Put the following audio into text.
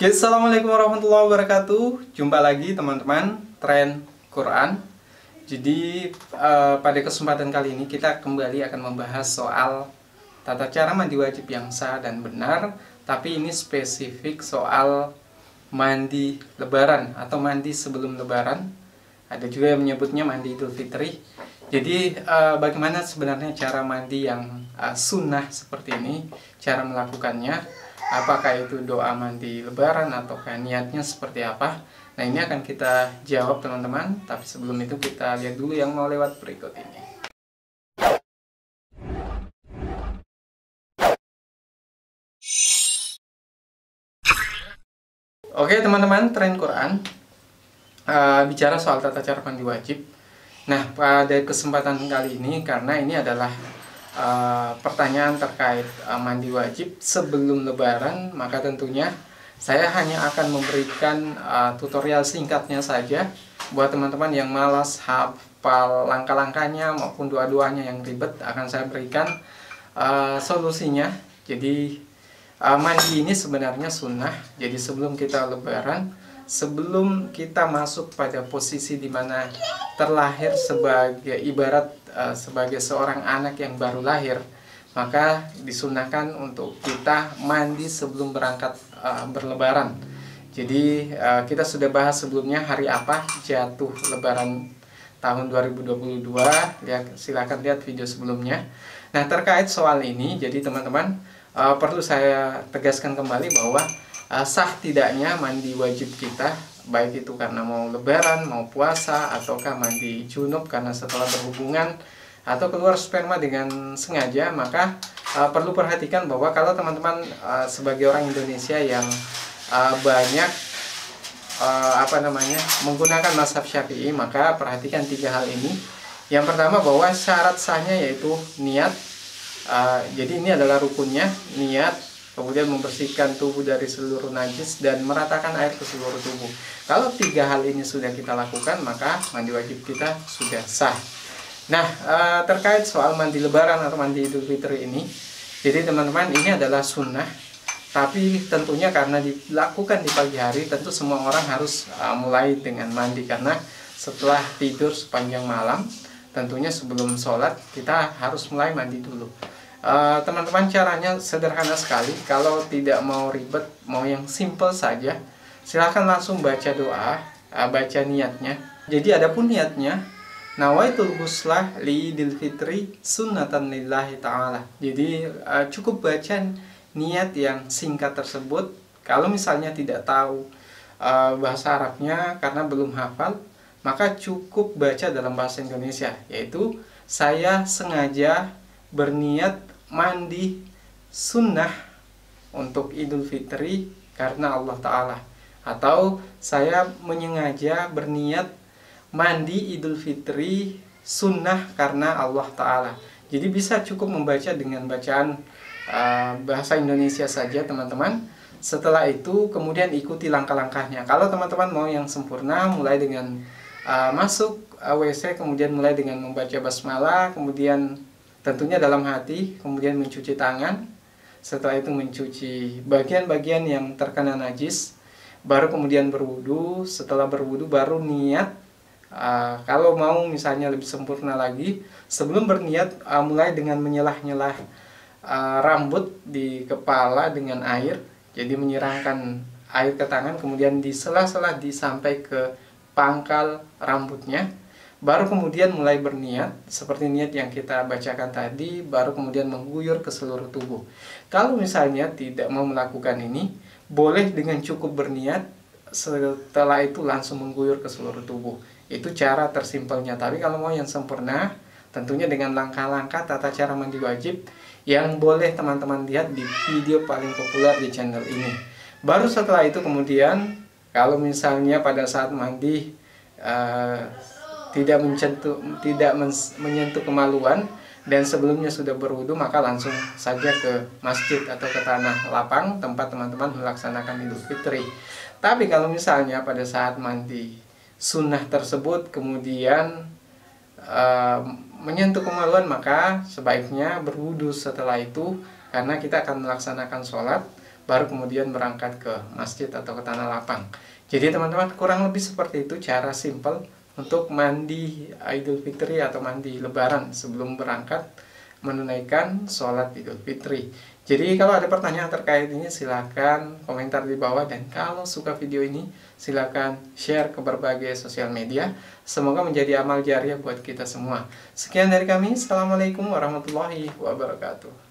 Oke, assalamualaikum warahmatullahi wabarakatuh. Jumpa lagi teman-teman Tren Quran. Jadi pada kesempatan kali ini kita kembali akan membahas soal tata cara mandi wajib yang sah dan benar. Tapi ini spesifik soal mandi lebaran atau mandi sebelum lebaran. Ada juga yang menyebutnya mandi Idul Fitri. Jadi bagaimana sebenarnya cara mandi yang sunnah seperti ini, cara melakukannya. Apakah itu doa mandi lebaran ataukah niatnya seperti apa? Nah, ini akan kita jawab teman-teman. Tapi sebelum itu kita lihat dulu yang mau lewat berikut ini. Oke teman-teman, Tren Quran bicara soal tata cara mandi wajib. Nah, pada kesempatan kali ini, karena ini adalah pertanyaan terkait mandi wajib sebelum lebaran, maka tentunya saya hanya akan memberikan tutorial singkatnya saja buat teman-teman yang malas hafal langkah-langkahnya maupun doa-doanya yang ribet. Akan saya berikan solusinya. Jadi mandi ini sebenarnya sunnah. Jadi sebelum kita lebaran, sebelum kita masuk pada posisi dimana terlahir sebagai ibarat sebagai seorang anak yang baru lahir, maka disunahkan untuk kita mandi sebelum berangkat berlebaran. Jadi kita sudah bahas sebelumnya hari apa jatuh lebaran tahun 2022. Silakan lihat video sebelumnya. Nah, terkait soal ini, jadi teman-teman perlu saya tegaskan kembali bahwa sah tidaknya mandi wajib kita, baik itu karena mau lebaran, mau puasa, ataukah mandi junub karena setelah berhubungan atau keluar sperma dengan sengaja, maka perlu perhatikan bahwa kalau teman-teman sebagai orang Indonesia yang banyak menggunakan mazhab Syafi'i, maka perhatikan tiga hal ini. Yang pertama, bahwa syarat sahnya yaitu niat. Jadi ini adalah rukunnya, niat, kemudian membersihkan tubuh dari seluruh najis dan meratakan air ke seluruh tubuh. Kalau tiga hal ini sudah kita lakukan, maka mandi wajib kita sudah sah. Nah, terkait soal mandi lebaran atau mandi Idul Fitri ini, jadi teman-teman, ini adalah sunnah. Tapi tentunya karena dilakukan di pagi hari, tentu semua orang harus mulai dengan mandi. Karena setelah tidur sepanjang malam, tentunya sebelum sholat kita harus mulai mandi dulu. Teman-teman, caranya sederhana sekali. Kalau tidak mau ribet, mau yang simple saja, silahkan langsung baca doa, baca niatnya. Jadi adapun niatnya, nawaitul ghuslah li idil fitri sunnatan lillahi ta'ala. Jadi cukup baca niat yang singkat tersebut. Kalau misalnya tidak tahu bahasa Arabnya karena belum hafal, maka cukup baca dalam bahasa Indonesia, yaitu saya sengaja berniat mandi sunnah untuk Idul Fitri karena Allah Ta'ala, atau saya menyengaja berniat mandi Idul Fitri sunnah karena Allah Ta'ala. Jadi bisa cukup membaca dengan bacaan bahasa Indonesia saja teman-teman. Setelah itu kemudian ikuti langkah-langkahnya. Kalau teman-teman mau yang sempurna, mulai dengan masuk WC, kemudian mulai dengan membaca basmalah, kemudian tentunya dalam hati, kemudian mencuci tangan. Setelah itu mencuci bagian-bagian yang terkena najis, baru kemudian berwudu. Setelah berwudu baru niat. Kalau mau misalnya lebih sempurna lagi, sebelum berniat mulai dengan menyelah-nyelah rambut di kepala dengan air. Jadi menyiramkan air ke tangan, kemudian di sela-sela sampai ke pangkal rambutnya. Baru kemudian mulai berniat seperti niat yang kita bacakan tadi, baru kemudian mengguyur ke seluruh tubuh. Kalau misalnya tidak mau melakukan ini, boleh dengan cukup berniat, setelah itu langsung mengguyur ke seluruh tubuh. Itu cara tersimpelnya. Tapi kalau mau yang sempurna, tentunya dengan langkah-langkah tata cara mandi wajib yang boleh teman-teman lihat di video paling populer di channel ini. Baru setelah itu kemudian, kalau misalnya pada saat mandi tidak menyentuh kemaluan dan sebelumnya sudah berwudu, maka langsung saja ke masjid atau ke tanah lapang tempat teman-teman melaksanakan Idul Fitri. Tapi kalau misalnya pada saat mandi sunnah tersebut kemudian menyentuh kemaluan, maka sebaiknya berwudu setelah itu, karena kita akan melaksanakan sholat. baru kemudian berangkat ke masjid atau ke tanah lapang. Jadi teman-teman, kurang lebih seperti itu cara simple untuk mandi Idul Fitri atau mandi Lebaran sebelum berangkat menunaikan sholat Idul Fitri. Jadi kalau ada pertanyaan terkait ini silahkan komentar di bawah, dan kalau suka video ini silahkan share ke berbagai sosial media. Semoga menjadi amal jariah buat kita semua. Sekian dari kami. Assalamualaikum warahmatullahi wabarakatuh.